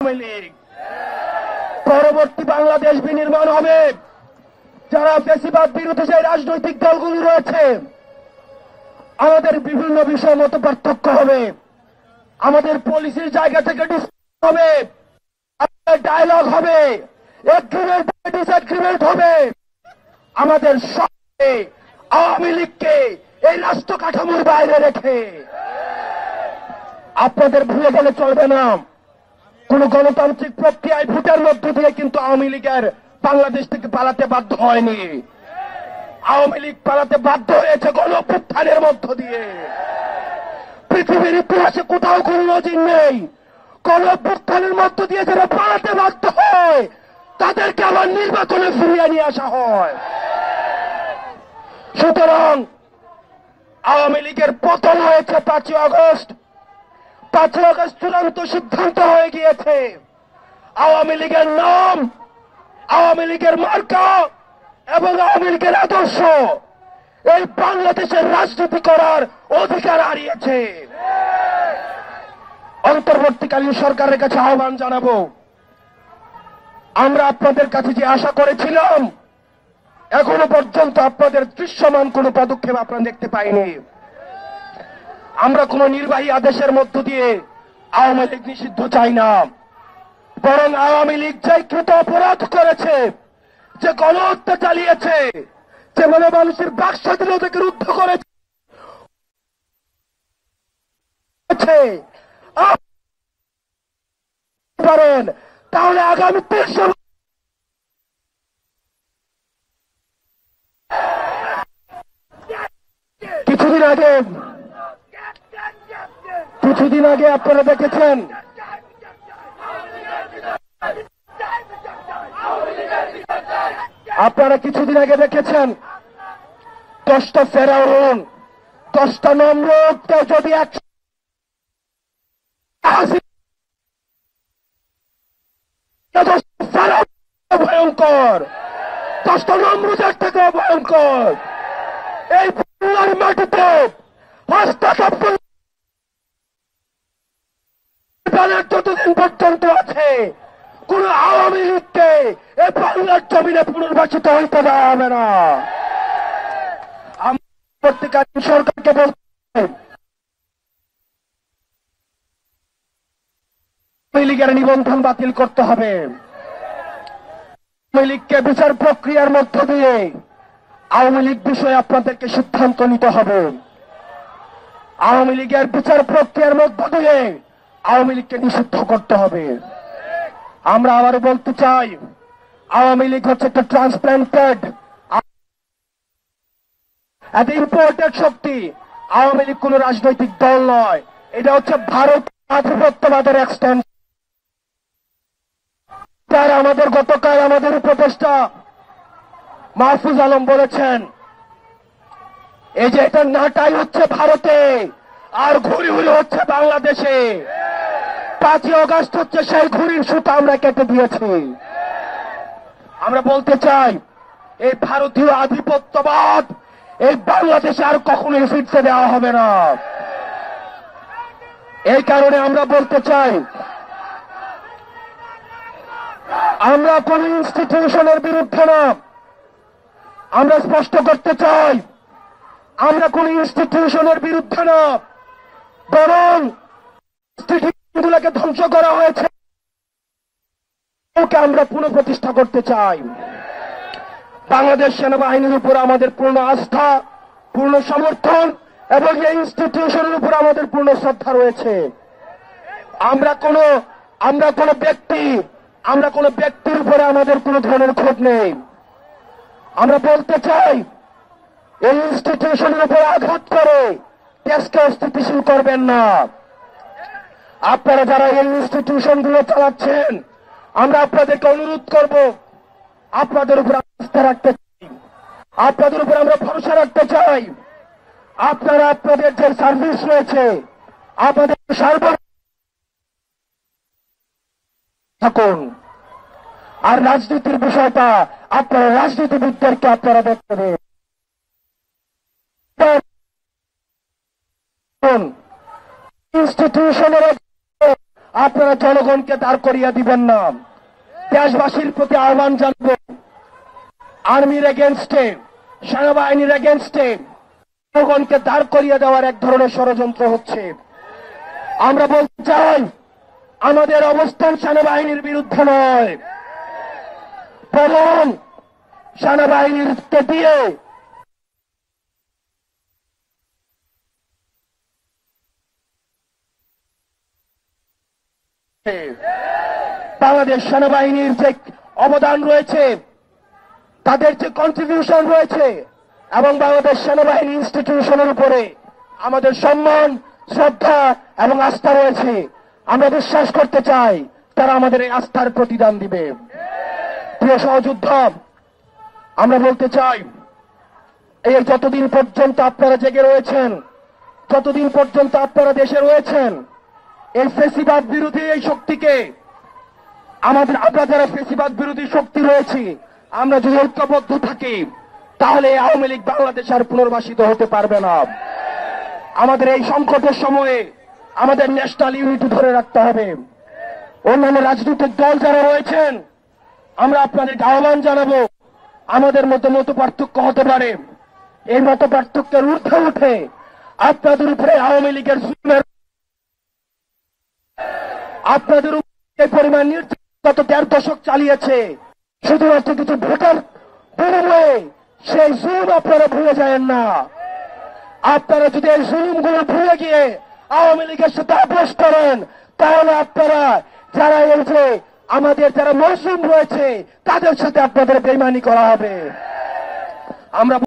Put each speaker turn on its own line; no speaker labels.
আওয়ামী লীগ। পরবর্তী বাংলাদেশ বিনির্মাণ হবে যারা বেশিরভাগ বিরোধী যে রাজনৈতিক দলগুলি রয়েছে, আমাদের বিভিন্ন বিষয় মত পার্থক্য হবে, আমাদের পলিসির জায়গা থেকে ডিসকাশন হবে, ডায়লগ হবে, এগ্রিমেন্ট ডিসএগ্রিমেন্ট হবে। আমাদের সঙ্গে আওয়ামী লীগকে এই রাষ্ট্র কাঠামোর বাইরে রেখে আপনাদের ভুলে গেলে চলবে না। কোন গণতান্ত্রিক প্রক্রিয়ায় ভোটের মধ্য দিয়ে কিন্তু আওয়ামী লীগের বাংলাদেশ থেকে পালাতে বাধ্য হয়নি। আওয়ামী লীগ পালাতে বাধ্য হয়েছে গণঅভ্যুত্থানের মধ্য দিয়ে। পৃথিবীর ইতিহাসে কোথাও কোন নজির নেই গণঅভ্যুত্থানের মধ্য দিয়ে যারা পালাতে বাধ্য হয় তাদেরকে আবার নির্বাচনে ফিরিয়ে নিয়ে আসা হয়। সুতরাং আওয়ামী লীগের পতন হয়েছে 5ই আগস্ট। 5ই আগস্ট চূড়ান্ত সিদ্ধান্ত হয়ে গিয়েছে। আওয়ামী লীগের নাম, আওয়ামী লীগের মার্কা এবং আওয়ামী লীগের আদর্শ এই বাংলাদেশের রাজনীতি করার অধিকার হারিয়েছে। অন্তর্বর্তীকালীন সরকারের কাছে আহ্বান জানাবো, আমরা আপনাদের কাছে যে আশা করেছিলাম এখনো পর্যন্ত আপনাদের দৃশ্যমান কোন পদক্ষেপ আপনারা দেখতে পাইনি। আমরা কোন নির্বাহী আদেশের মধ্য দিয়ে আওয়ামী লীগ নিষিদ্ধ চাই না, বরং আওয়ামী লীগ যে কৃত অপরাধ করেছে, যে গণহত্যা চালিয়েছে, যে মানুষের বাক স্বাধীনতাকে রুদ্ধ করেছে, পারেন তাহলে আগামী 300 কিছুদিন আগে আপনারা দেখেছেন দশটা ফেরাউন, 10টা নমরুদ যদি ভয়ঙ্কর, 10টা নমরুদের থেকে ভয়ঙ্কর এই বাংলার মাটিতে যতদিন পর্যন্ত আছে কোন আওয়ামী লীগকে এই বাংলার জমিনে পুনর্বাসিত হইতে দেওয়া হবে না। পরবর্তীকালীন সরকারকে বলতে আওয়ামী লীগের নিবন্ধন বাতিল করতে হবে। আওয়ামী লীগকে বিচার প্রক্রিয়ার মধ্য দিয়ে আওয়ামী লীগ বিষয়ে আপনাদেরকে সিদ্ধান্ত নিতে হবে। আওয়ামী লীগের বিচার প্রক্রিয়ার মধ্য দিয়ে আওয়ামী লীগকে নিষিদ্ধ করতে হবে। আমরা আবার বলতে চাই, আওয়ামী লীগ হচ্ছে একটা ট্রান্সপ্লান্টেড, এত ইম্পোর্টেড শক্তি। আওয়ামী লীগ কোন রাজনৈতিক দল নয়, এটা হচ্ছে ভারত আধিপত্যবাদের এক্সটেনশন। আমাদের গতকাল আমাদের উপদেষ্টা মাহফুজ আলম বলেছেন, এই যে এটা নাটাই হচ্ছে ভারতে আর ঘুরি ঘুরি হচ্ছে বাংলাদেশে। 5ই আগস্ট হচ্ছে সেই ঘুরির সুতা আমরা কেটে দিয়েছি। আমরা বলতে চাই, এই ভারতীয় আধিপত্যবাদ এই বাংলাদেশে আর কখনোই ফিরতে দেওয়া হবে না। এই কারণে আমরা বলতে চাই, আমরা কোন ইনস্টিটিউশনের বিরুদ্ধে না, আমরা স্পষ্ট করতে চাই আমরা কোন ইনস্টিটিউশনের বিরুদ্ধে না, বরং ইনস্টিটিউশনগুলোকে ধ্বংস করা হয়েছে ওকে আমরা পুনঃপ্রতিষ্ঠা করতে চাই। বাংলাদেশ সেনাবাহিনীর উপর আমাদের পূর্ণ আস্থা, পূর্ণ সমর্থন এবং এই ইনস্টিটিউশনের উপর আমাদের পূর্ণ শ্রদ্ধা রয়েছে। আমরা কোন ব্যক্তির উপরে আমাদের কোন ধরনের ক্ষোভ নেই। আমরা বলতে চাই, এই ইনস্টিটিউশনের উপর আঘাত করে দেশকে অস্থিতিশীল করবেন না। আপনারা যারা এই ইনস্টিটিউশনগুলো চালাচ্ছেন, আমরা আপনাদেরকে অনুরোধ করব, আপনাদের উপর আস্থা রাখতে চাই, আপনাদের উপর আমরা ভরসা রাখতে চাই। আপনারা আপনাদের যে সার্ভিস রয়েছে আপনাদের থাকুন। আর রাজনীতির বিষয়টা আপনারা রাজনীতিবিদদেরকে আপনারা দেখতে দেন। ইনস্টিটিউশনের আপনারা জনগণকে দাঁড় করিয়ে দিবেন না। দেশবাসীর প্রতি আহ্বান জানাবো, আর্মির এগেনস্টে, সেনাবাহিনীর এগেনস্টে জনগণকে দাঁড় করিয়ে দেওয়ার এক ধরনের ষড়যন্ত্র হচ্ছে। আমরা বলতে চাই, আমাদের অবস্থান সেনাবাহিনীর বিরুদ্ধে নয়, বরং সেনাবাহিনীকে দিয়ে বাংলাদেশ সেনাবাহিনীর যে অবদান রয়েছে, তাদের যে কন্ট্রিবিউশন রয়েছে, এবং বাংলাদেশ সেনাবাহিনী ইনস্টিটিউশনের উপরে আমাদের সম্মান, শ্রদ্ধা এবং আস্থা রয়েছে। আমরা বিশ্বাস করতে চাই তারা আমাদের এই আস্থার প্রতিদান দিবে। প্রিয় সহযোদ্ধা, আমরা বলতে চাই, এই যতদিন পর্যন্ত আপনারা জেগে রয়েছেন, যতদিন পর্যন্ত আপনারা দেশে রয়েছেন, এই ফেসিবাদ বিরোধী এই শক্তিকে আমরা যারা ফেসিবাদ বিরোধী শক্তি রয়েছি, আমরা যদি ঐক্যবদ্ধ থাকি, তাহলে আওয়ামী লীগ বাংলাদেশ আর পুনর্বাসিত হতে পারবে না। আমাদের এই সংকটের সময়ে আমাদের ন্যাশনাল ইউনিটি ধরে রাখতে হবে। অন্যান্য রাজনৈতিক দল যারা রয়েছেন, আমরা আপনাদেরকে আহ্বান জানাবো, আমাদের মধ্যে মত পার্থক্য হতে পারে, এই মত পার্থক্যের ঊর্ধ্বে উঠে আপনাদের উপরে আওয়ামী লীগের জুলুমের, আপনাদের উপরে পরিমাণ নির্যাতন গত 1.5 দশক চালিয়েছে, শুধুমাত্র কিছু ভোটার বিনিময়ে সেই জুলুম আপনারা ভুলে যায় না। আপনারা যদি এই জুলুমগুলো ভুলে গিয়ে আওয়ামী লীগের সাথে আপোষ করেন, তাহলে আপনারা যারা এই যে আমাদের যারা মজলুম রয়েছে, তাদের সাথে আপনাদের বেইমানি করা হবে। আমরা